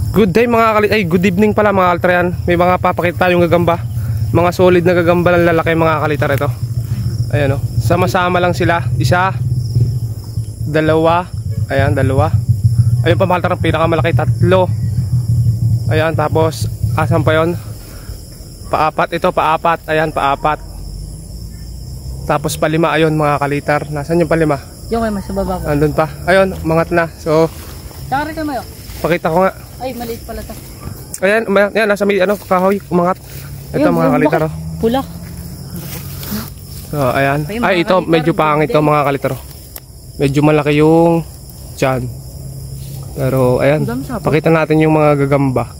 Good day mga kalitar, ay good evening pala mga kalitar yan. May mga papakita tayong gagamba. Mga solid na gagamba ng lalaki mga kalitar ito. Ayan o, sama-sama lang sila. Isa, dalawa, ayan dalawa. Ayun pa mga kalitar, ang pinakamalaki, tatlo. Ayan, tapos asan pa yun? Paapat, ito paapat, ayan paapat. Tapos palima, ayun mga kalitar. Nasaan yung palima? Yung kayo sa baba ko. Andun pa, ayun, umangat na. So, saan kayo mayo? pakita ko nga. Ay, maliit pala to. Ayan, yan, nasa may ano, kahoy, umangat. Ito ayun, mga kalitar oh. Pula. So, ayan. Ay, ito, medyo pangit ito mga kalitar. Medyo malaki yung tiyan. Pero, ayan, pakita natin yung mga gagamba.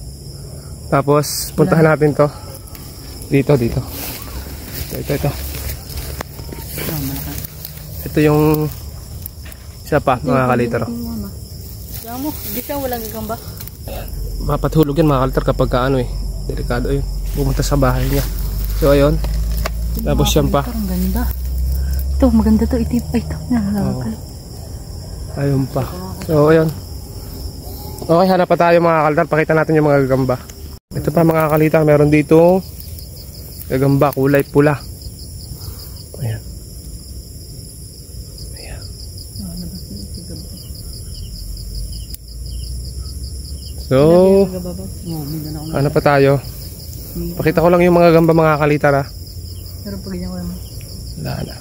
Tapos, puntahan natin to. Dito. Ito. Ito yung isa pa, mga kalitar. Kaya mo, di siya walang gagamba. Mapatulog yan mga kalitar kapag ano eh. Delikado yun. Pumunta sa bahay niya. So, ayun. Tapos yan pa. Ang ganda. Ito, maganda to. Ay, ito. Ayun pa. So, ayun. Okay, hanap pa tayo mga kalitar. Pakita natin yung mga gagamba. Ito pa mga kalitar. Meron dito gagamba, kulay pula. Ayan. So, ano pa tayo? Pakita ko lang yung mga gamba mga kalitar ha. Pero pag ganyan ko naman. Wala na.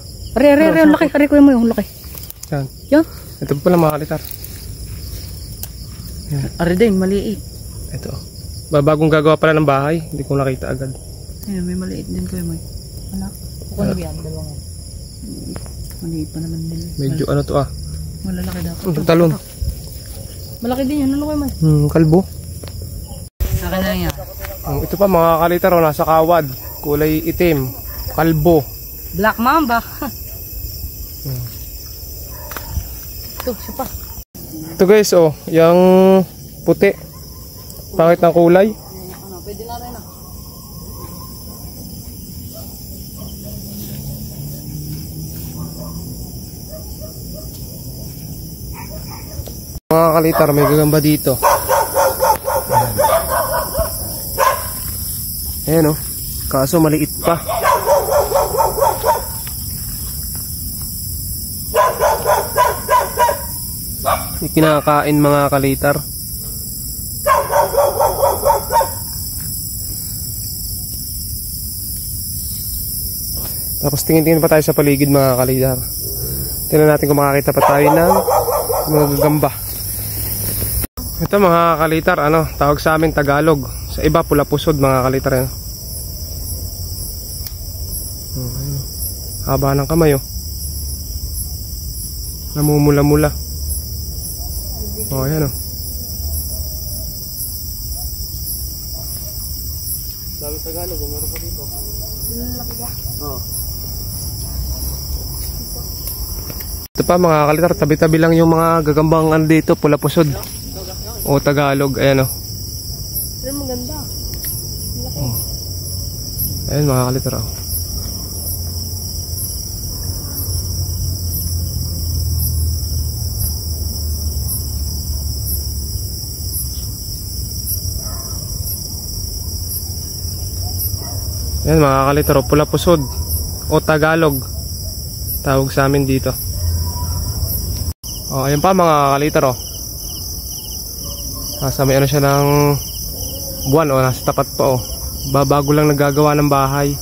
Ang laki. Ari ko yung laki. Saan? Yan. Ito pala mga kalitar. Ari din, maliit. Ito. Bagong gagawa pala ng bahay. Hindi ko nakita agad. Ayun, may maliit din kayo may. Anak. Kung ano yan, dalawang yan. Maliit pa naman din. Medyo ano to ah. Malalaki dapat. Talon. Malaki din yan. Ano kayo may? Kalbo. Sa akin na yan. Ito pa mga kalitar oh, nasa kawad. Kulay itim. Kalbo. Black Mamba. Ito, siya pa. Ito guys oh, yung puti. Pangit ng kulay. Pwede na rin ah. Mga kalitar, may gagamba dito. Ayan oh. Kaso maliit pa. May kinakain mga kalitar. Tapos tingin-tingin pa tayo sa paligid mga kalitar. Tingnan natin kung makakita pa tayo ng mga gagamba. Ito mga kalitar, ano, tawag sa amin Tagalog. Sa iba pula pusod mga kalitar. Haba ng kamay oh. Namumula-mula. Oh, ayan oh. Sabi Tagalog, meron pa dito. Oh. Ito pa mga kalitar, tabi-tabi lang yung mga gagambang ano dito, pula pusod. O Tagalog, ayan o. Pero maganda. Laki. Ayan mga kalitar o. Ayan mga kalitar o, pula pusod. O Tagalog. Tawag sa amin dito. O, ayan pa mga kalitar o. Nasa may ano siya ng buwan o nasa tapat pa o. Babago lang nagagawa ng bahay.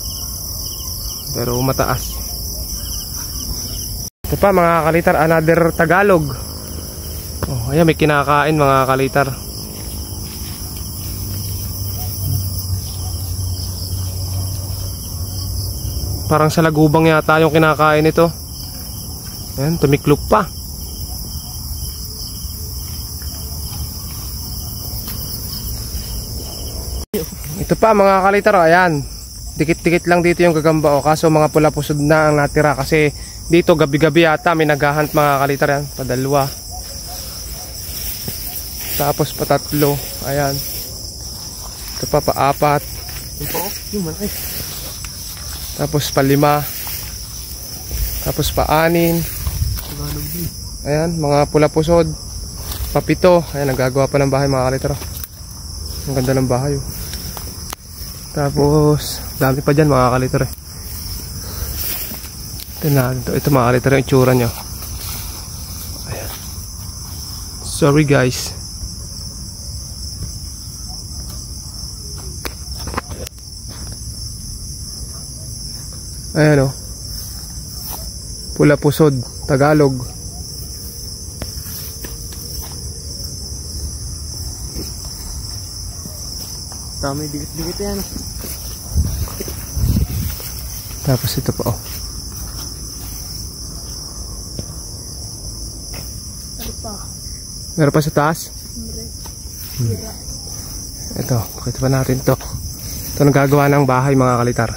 Pero mataas. Ito pa mga kalitar, another Tagalog. Oh, ayan may kinakain mga kalitar. Parang sa lagubang yata yung kinakain ito. Ayan, tumiklop pa. Ito pa mga kalitar, ayan. Dikit-dikit lang dito yung gagamba o. Kaso mga pula pusod na ang natira. Kasi dito gabi-gabi yata may naghahunt mga kalitar yan. Padalwa. Tapos patatlo. Ayan. Ito pa paapat. Tapos palima. Tapos paanin. Ayan, mga pula pusod. Papito. Ayan, nagagawa pa ng bahay mga kalitar. Ang ganda ng bahay oh. Tapos dami pa dyan mga kaliter eh. Ito mga kaliter yung itsura nyo. Ayan. Sorry guys. Ayan o. Pula Pusod, Tagalog. Dami dikit-dikit yan. Tapos ito pa oh. Meron pa sa taas? Ito, pakita pa natin to. Ito nagagawa ng bahay mga kalitar.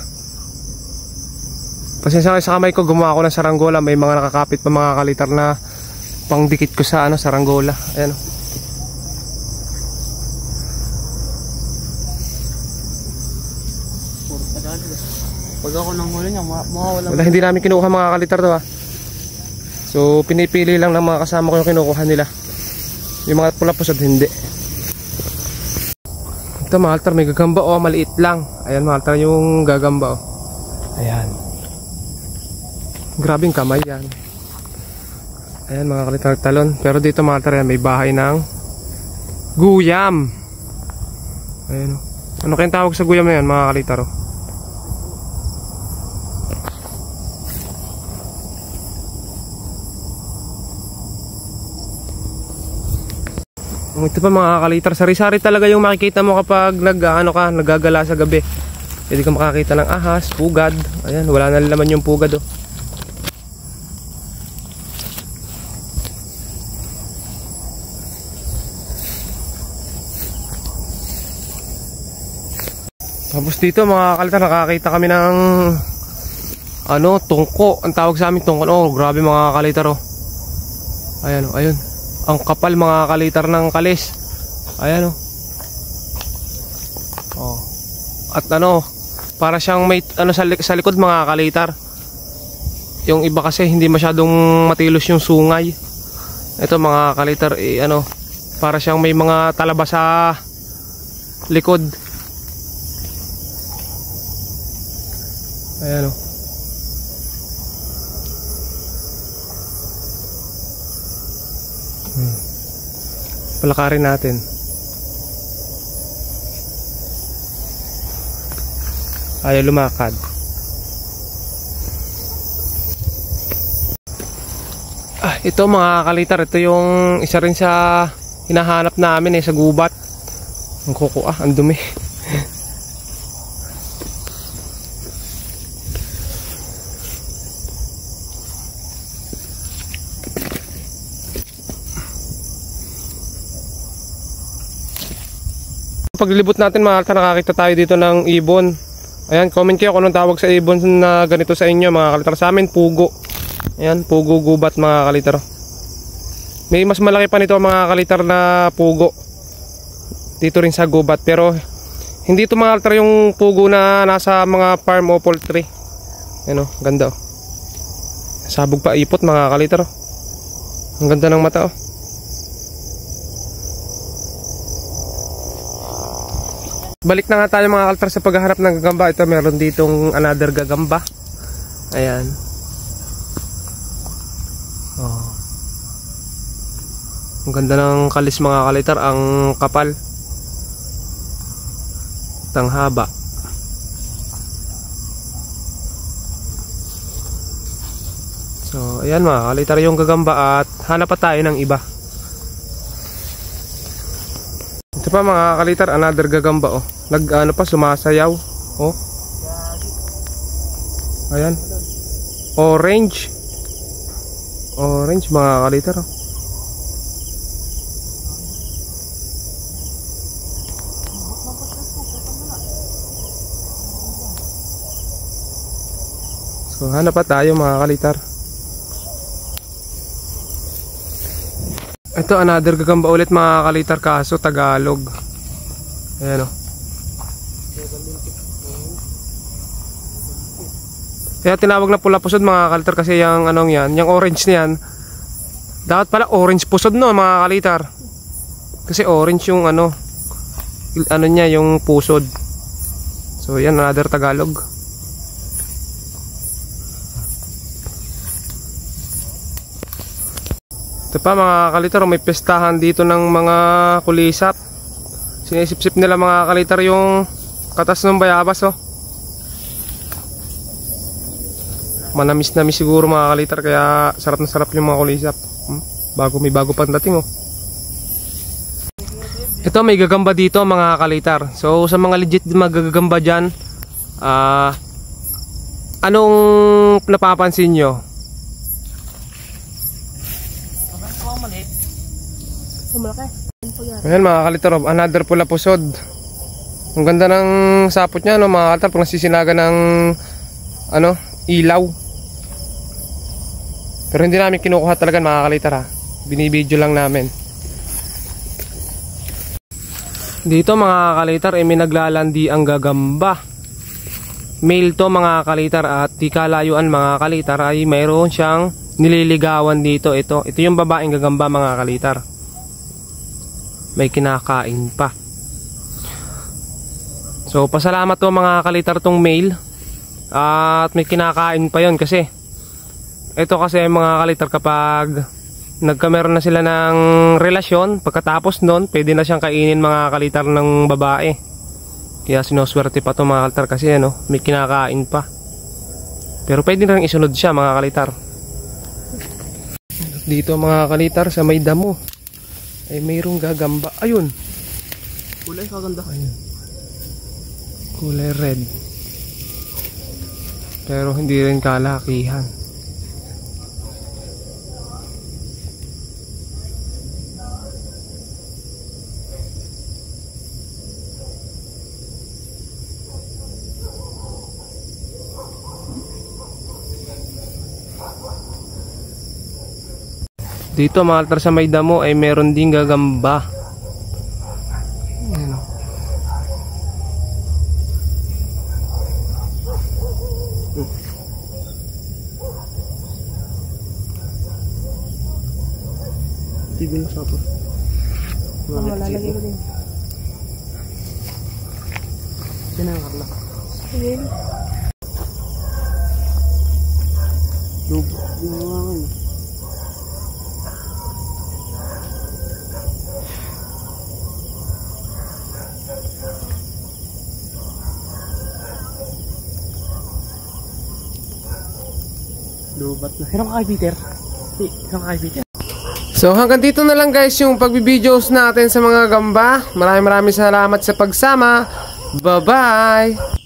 Pasensya kayo sa kamay ko, gumawa ako ng saranggola. May mga nakakapit pa mga kalitar na pangdikit ko sa saranggola. Ayan oh. Pag ako nang huli niya, mawawala. Wala, hindi namin kinukuha mga kalitar to ha. So pinipili lang ng mga kasama ko yung kinukuha nila. Yung mga Pula Pusod hindi. Ito mga kalitar, may gagamba oh, maliit lang. Ayan mga kalitar yung gagamba oh. Ayan. Grabing kamay yan. Ayan mga kalitar, talon. Pero dito mga kalitar yan, may bahay ng guyam. Ayan oh. Ano kayong tawag sa guyam na yan mga kalitar oh? Ito pa mga kalitar, sari-sari talaga yung makikita mo kapag naggagala sa gabi. Pwede ka makakita ng ahas, pugad. Ayan, wala na laman yung pugad oh. Tapos dito mga kalitar, nakakita kami ng tungko. Ang tawag sa amin tungko. Oh, grabe mga kalitar oh. Ayan oh, ayun. Ang kapal mga kalitar ng kalis. Ayan oh. Oh. At para siyang may sa likod mga kalitar. Yung iba kasi hindi masyadong matilos yung sungay. Ito mga kalitar para siyang may mga talaba sa likod. Ayan oh. Palakarin natin. Ayaw lumakad. Ito mga kalitar, ito yung isa rin sa hinahanap namin sa gubat. Ang kuko ang dumi. Paglibot natin mga kalitar, nakakita tayo dito ng ibon. Ayan, comment kayo kung anong tawag sa ibon na ganito sa inyo mga kalitar. Sa amin, pugo. Ayan, pugo gubat mga kalitar. May mas malaki pa nito mga kalitar na pugo dito rin sa gubat. Pero hindi ito mga kalitar yung pugo na nasa mga farm o poultry. Ayan o, ganda o. Sabog pa ipot mga kalitar o. Ang ganda ng mata o. Balik na nga tayo mga kalitar sa paghaharap ng gagamba. Ito meron ditong another gagamba. Ayan. Oh. Ang ganda ng kalis mga kalitar. Ang kapal. Ang haba. So ayan mga kalitar yung gagamba. At hanap pa tayo ng iba. Ito pa mga kalitar, another gagamba oh. Sumasayaw. Oh. Ayan. Orange. Orange mga kalitar oh. So hanap pa tayo mga kalitar. Ito another gagamba ulit mga kalitar, kaso Tagalog. Ayan o. Kaya tinawag na Pula Pusod mga kalitar kasi yung yung orange niyan. Dapat pala orange pusod no mga kalitar. Kasi orange yung ano niya, yung pusod. So yan, another Tagalog. Ito pa mga kalitar, may pestahan dito ng mga kulisap. Sinisip-sip nila mga kalitar yung katas ng bayabas, oh. Manamis-namis siguro mga kalitar, kaya sarap na sarap yung mga kulisap. May bago pang dating, oh. Ito, may gagamba dito mga kalitar. So sa mga legit magagamba dyan, anong napapansin nyo? Ayan mga kalitar, another pula pusod. Ang ganda ng sapot niya, no, mga kalitar, pag nasisinaga ng ano, ilaw. Pero hindi namin kinukuha talaga mga kalitar, ha. Binibidyo lang namin. Dito mga kalitar, may naglalandi ang gagamba. Male to mga kalitar, at di kalayuan mga kalitar ay mayroon siyang nililigawan dito. Ito yung babaeng gagamba mga kalitar. May kinakain pa. So pasalamat to mga kalitar tong male, at may kinakain pa yon, kasi ito kasi mga kalitar, kapag nagkameron na sila ng relasyon, pagkatapos nun pwede na siyang kainin mga kalitar ng babae. Kaya sinoswerte pa to mga kalitar, kasi ano, may kinakain pa. Pero pwede rin isunod siya mga kalitar. Dito mga kalitar sa may damo ay mayroong gagamba. Ayun, kulay kaganda. Ayun, kulay red, pero hindi rin kalakihan. Dito mga kalitar sa may damo ay meron ding gagamba. Ayan, oh. Tigil na sa ako. Malalagay ko din. Sinangkar na. Tigil. Lubangan. Lubat na. Hirang kay Peter. Hirang kay Peter. So hanggang dito na lang guys yung pagbibidyo's natin sa mga gamba. Maraming salamat sa pagsama. Bye bye.